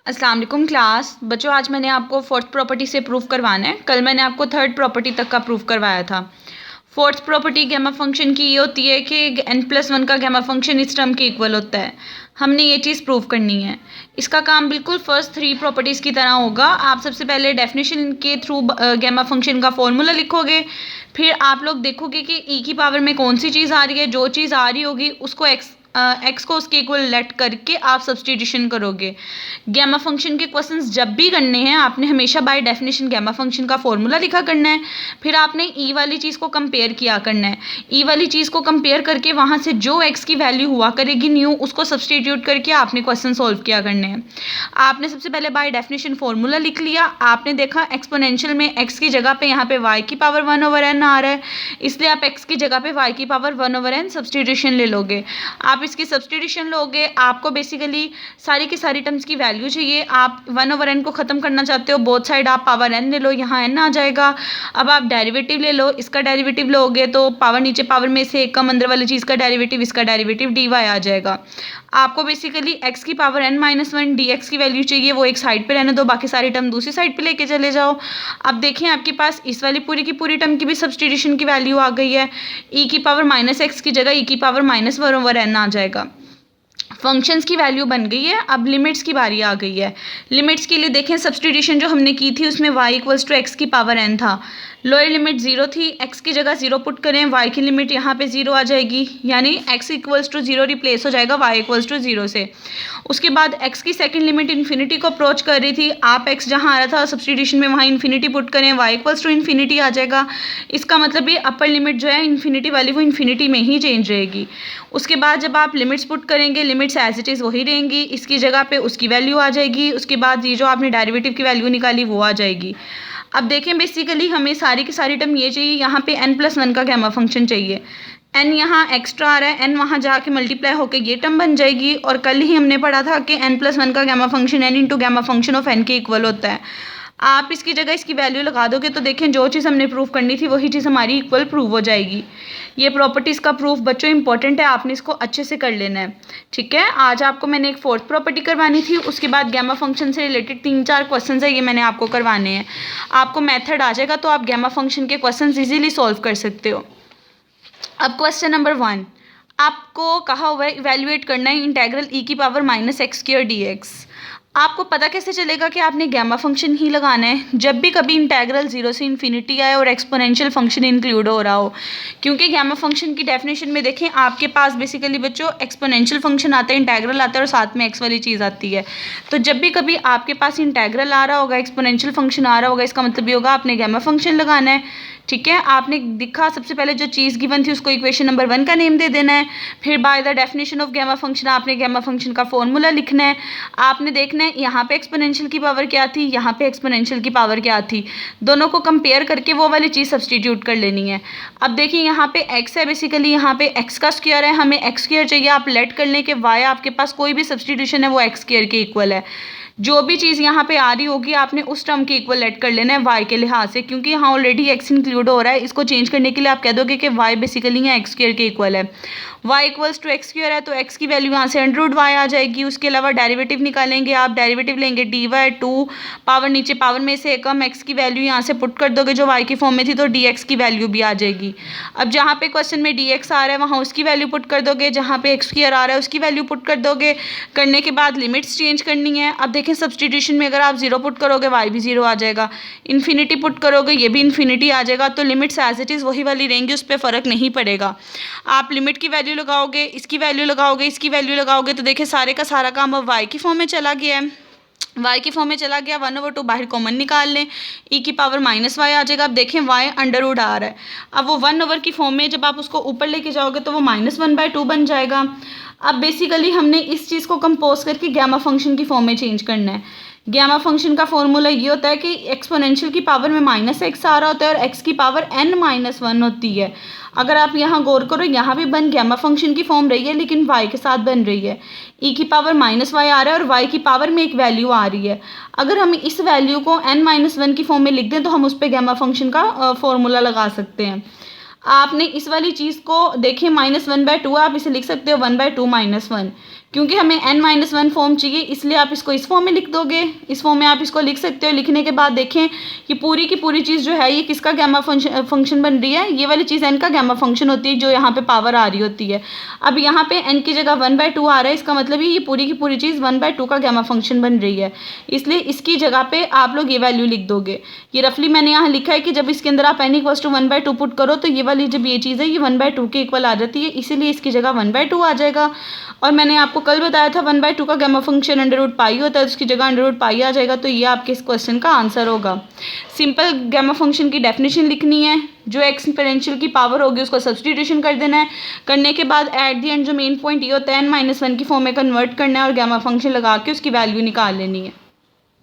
अस्सलाम वालेकुम क्लास बच्चों, आज मैंने आपको फोर्थ प्रॉपर्टी से प्रूव करवाना है। कल मैंने आपको थर्ड प्रॉपर्टी तक का प्रूव करवाया था। फोर्थ प्रॉपर्टी गैमा फंक्शन की ये होती है कि n+1 का गैमा फंक्शन इस टर्म के इक्वल होता है। हमने ये चीज़ प्रूव करनी है। इसका काम बिल्कुल फर्स्ट थ्री प्रॉपर्टीज़ की तरह होगा। आप सबसे पहले डेफिनेशन के थ्रू गैमा फंक्शन का फॉर्मूला लिखोगे, फिर आप लोग देखोगे कि ई की पावर में कौन सी चीज़ आ रही है। जो चीज़ आ रही होगी उसको एक्स को उसके इक्वल लेट करके आप सब्सटीट्यूशन करोगे। गैमा फंक्शन के क्वेश्चंस जब भी करने हैं आपने हमेशा बाय डेफिनेशन गैमा फंक्शन का फॉर्मूला लिखा करना है। फिर आपने ई वाली चीज़ को कंपेयर किया करना है। ई वाली चीज़ को कंपेयर करके वहाँ से जो एक्स की वैल्यू हुआ करेगी न्यू, उसको सब्सटीट्यूट करके आपने क्वेश्चन सॉल्व किया करने हैं। आपने सबसे पहले बाय डेफिनेशन फॉर्मूला लिख लिया। आपने देखा एक्सपोनेंशियल में एक्स की जगह पे यहाँ पे वाई की पावर 1/n आ रहा है, इसलिए आप एक्स की जगह पे वाई की पावर 1/n सब्सटीट्यूशन ले लोगे। आप इसकी सब्सटीट्यूशन लोगे, आपको बेसिकली सारी की सारी टर्म्स की वैल्यू चाहिए। आप 1/n को ख़त्म करना चाहते हो, बोथ साइड आप पावर n ले लो, यहाँ n आ जाएगा। अब आप डेरिवेटिव ले लो, इसका डेरिवेटिव लोगे तो पावर नीचे पावर में से एक कम अंदर वाली चीज़ का डेरिवेटिव, इसका डेरिवेटिव dy आ जाएगा। आपको बेसिकली x की पावर n-1 dx की वैल्यू चाहिए, वो एक साइड पे रहने दो, बाकी सारी टर्म दूसरी साइड पे लेके चले जाओ। अब देखें आपके पास इस वाली पूरी की पूरी टर्म की भी सब्सटीट्यूशन की वैल्यू आ गई है। e की पावर -x की जगह e की पावर -1/n आ जाएगा। फंक्शंस की वैल्यू बन गई है। अब लिमिट्स की बारी आ गई है। लिमिट्स के लिए देखें सब्सटीट्यूशन जो हमने की थी उसमें y = x की पावर n था। लोअर लिमिट 0 थी, x की जगह 0 पुट करें, y की लिमिट यहाँ पे 0 आ जाएगी, यानी x = 0 रिप्लेस हो जाएगा y = 0 से। उसके बाद x की सेकंड लिमिट इन्फिनिटी को अप्रोच कर रही थी, आप x जहाँ आ रहा था सब्सटीट्यूशन में वहाँ इन्फिनिटी पुट करें, y = आ जाएगा। इसका मतलब ये अपर लिमिट जो है इन्फिनिटी वाली वो इन्फिनिटी में ही चेंज रहेगी। उसके बाद जब आप लिमिट्स पुट करेंगे, लिमिट्स एज इट इज़ वही रहेंगी, इसकी जगह पे उसकी वैल्यू आ जाएगी। उसके बाद ये जो आपने डेरिवेटिव की वैल्यू निकाली वो आ जाएगी। अब देखें बेसिकली हमें सारी की सारी टर्म ये चाहिए, यहाँ पे n+1 का गैमा फंक्शन चाहिए। n यहाँ एक्स्ट्रा आ रहा है, n वहाँ जाके मल्टीप्लाई होकर ये टर्म बन जाएगी। और कल ही हमने पढ़ा था कि n+1 का gamma function n into gamma function of n के इक्वल होता है। आप इसकी जगह इसकी वैल्यू लगा दोगे तो देखें जो चीज़ हमने प्रूव करनी थी वही चीज़ हमारी इक्वल प्रूव हो जाएगी। ये प्रॉपर्टीज़ का प्रूफ बच्चों इंपॉर्टेंट है, आपने इसको अच्छे से कर लेना है। ठीक है, आज आपको मैंने एक फोर्थ प्रॉपर्टी करवानी थी, उसके बाद गैमा फंक्शन से रिलेटेड 3-4 क्वेश्चंस है, ये मैंने आपको करवाने हैं। आपको मेथड आ जाएगा तो आप गैमा फंक्शन के क्वेश्चंस इजीली सॉल्व कर सकते हो। अब क्वेश्चन नंबर 1 आपको कहा हुआ है इवेल्युएट करना है इंटेग्रल e की पावर -x² dx। आपको पता कैसे चलेगा कि आपने गैमा फंक्शन ही लगाना है? जब भी कभी इंटेग्रल 0 से इन्फिनिटी आए और एक्सपोनेंशियल फंक्शन इंक्लूड हो रहा हो, क्योंकि गैमा फंक्शन की डेफिनेशन में देखें आपके पास बेसिकली बच्चों एक्सपोनेंशियल फंक्शन आता है, इंटेग्रल आता है और साथ में एक्स वाली चीज़ आती है। तो जब भी कभी आपके पास इंटेग्रल आ रहा होगा, एक्सपोनेंशियल फंक्शन आ रहा होगा, इसका मतलब ये होगा आपने गैमा फंक्शन लगाना है। ठीक है, आपने दिखा सबसे पहले जो चीज़ गिवन थी उसको इक्वेशन नंबर 1 का नेम दे देना है। फिर by the definition of gamma function आपने गैमा फंक्शन का फॉर्मूला लिखना है। आपने देखना है यहाँ पे एक्सपोनेंशियल की पावर क्या थी, यहाँ पे एक्सपोनेंशियल की पावर क्या थी, दोनों को कंपेयर करके वो वाली चीज़ सब्सटीट्यूट कर लेनी है। अब देखिए यहाँ पे x है, बेसिकली यहाँ पे x का स्क्वायर है, हमें x² चाहिए। आप लेट कर लें कि y आपके पास कोई भी सब्सटीट्यूशन है वो x² के इक्वल है। जो भी चीज़ यहाँ पे आ रही होगी आपने उस टर्म के इक्वल लेट कर लेना है y के लिहाज से, क्योंकि यहाँ ऑलरेडी x इंक्लूड हो रहा है। इसको चेंज करने के लिए आप कह दोगे कि y बेसिकली यहाँ x² के इक्वल है। y = x² है तो x की वैल्यू यहाँ से √y आ जाएगी। उसके अलावा डेरिवेटिव निकालेंगे आप, डेरिवेटिव लेंगे dy 2 पावर नीचे पावर में से कम x की वैल्यू यहाँ से पुट कर दोगे जो y की फॉर्म में थी, तो dx की वैल्यू भी आ जाएगी। अब जहाँ पे क्वेश्चन में dx आ रहा है वहाँ उसकी वैल्यू पुट कर दोगे, जहाँ पे x² आ रहा है उसकी वैल्यू पुट कर दोगे। करने के बाद लिमिट्स चेंज करनी है। अब देखें सब्सटीट्यूशन में अगर आप 0 पुट करोगे y भी 0 आ जाएगा, इन्फिनिटी पुट करोगे ये भी इन्फिनिटी आ जाएगा। तो लिमिट्स एज इट इज़ वही वाली रहेंगी, उस पर फ़र्क नहीं पड़ेगा। आप लिमिट की वैल्यू लगाओगे, इसकी वैल्यू लगाओगे, इसकी वैल्यू लगाओगे, तो देखिए सारे का सारा काम अब y की फॉर्म में चला गया है। y की फॉर्म में चला गया, 1/2 बाहर कॉमन निकाल लें, e की पावर -y आ जाएगा। अब देखें y अंडर आ रहा है, अब वो 1/, की फॉर्म में जब आप उसको ऊपर लेके जाओगे तो वो -1/2 बन जाएगा। अब बेसिकली हमने इस चीज़ को कंपोज करके गैमा फंक्शन की फॉर्म में चेंज करना है। गैमा फंक्शन का फॉर्मूला ये होता है कि एक्सपोनेंशियल की पावर में -x आ रहा होता है और x की पावर n-1 होती है। अगर आप यहाँ गौर करो, यहाँ भी गैमा फंक्शन की फॉर्म रही है लेकिन y के साथ बन रही है। e की पावर -y आ रहा है और y की पावर में एक वैल्यू आ रही है। अगर हम इस वैल्यू को n-1 की फॉर्म में लिख दें तो हम उस पर गैमा फंक्शन का फॉर्मूला लगा सकते हैं। आपने इस वाली चीज़ को देखिए -1/2 आप इसे लिख सकते हो 1/2 - 1, क्योंकि हमें n-1 फॉर्म चाहिए इसलिए आप इसको इस फॉर्म में लिख दोगे। इस फॉर्म में आप इसको लिख सकते हो। लिखने के बाद देखें कि पूरी की पूरी चीज़ जो है ये किसका गैमा फंक्शन बन रही है, ये वाली चीज़ n का गैमा फंक्शन होती है जो यहाँ पे पावर आ रही होती है। अब यहाँ पे n की जगह 1/2 आ रहा है, इसका मतलब ये पूरी की पूरी चीज़ 1/2 का गैमा फंक्शन बन रही है, इसलिए इसकी जगह पे आप लोग ये वैल्यू लिख दोगे। ये रफली मैंने यहाँ लिखा है कि जब इसके अंदर आप n = 1/2 पुट करो तो ये वाली जब ये चीज़ है ये 1/2 के इक्वल आ जाती है, इसीलिए इसकी जगह 1/2 आ जाएगा। और मैंने आपको कल बताया था 1/2 का गैमा फंक्शन √π होता है, उसकी जगह √π आ जाएगा, तो ये आपके इस क्वेश्चन का आंसर होगा। सिंपल गैमा फंक्शन की डेफिनेशन लिखनी है, जो एक्सपोनेंशियल की पावर होगी उसको सब्सटीट्यूशन कर देना है। करने के बाद एट द एंड जो मेन पॉइंट ये होता है n-1 की फॉर्म में कन्वर्ट करना है और गैमा फंक्शन लगा के उसकी वैल्यू निकाल लेनी है।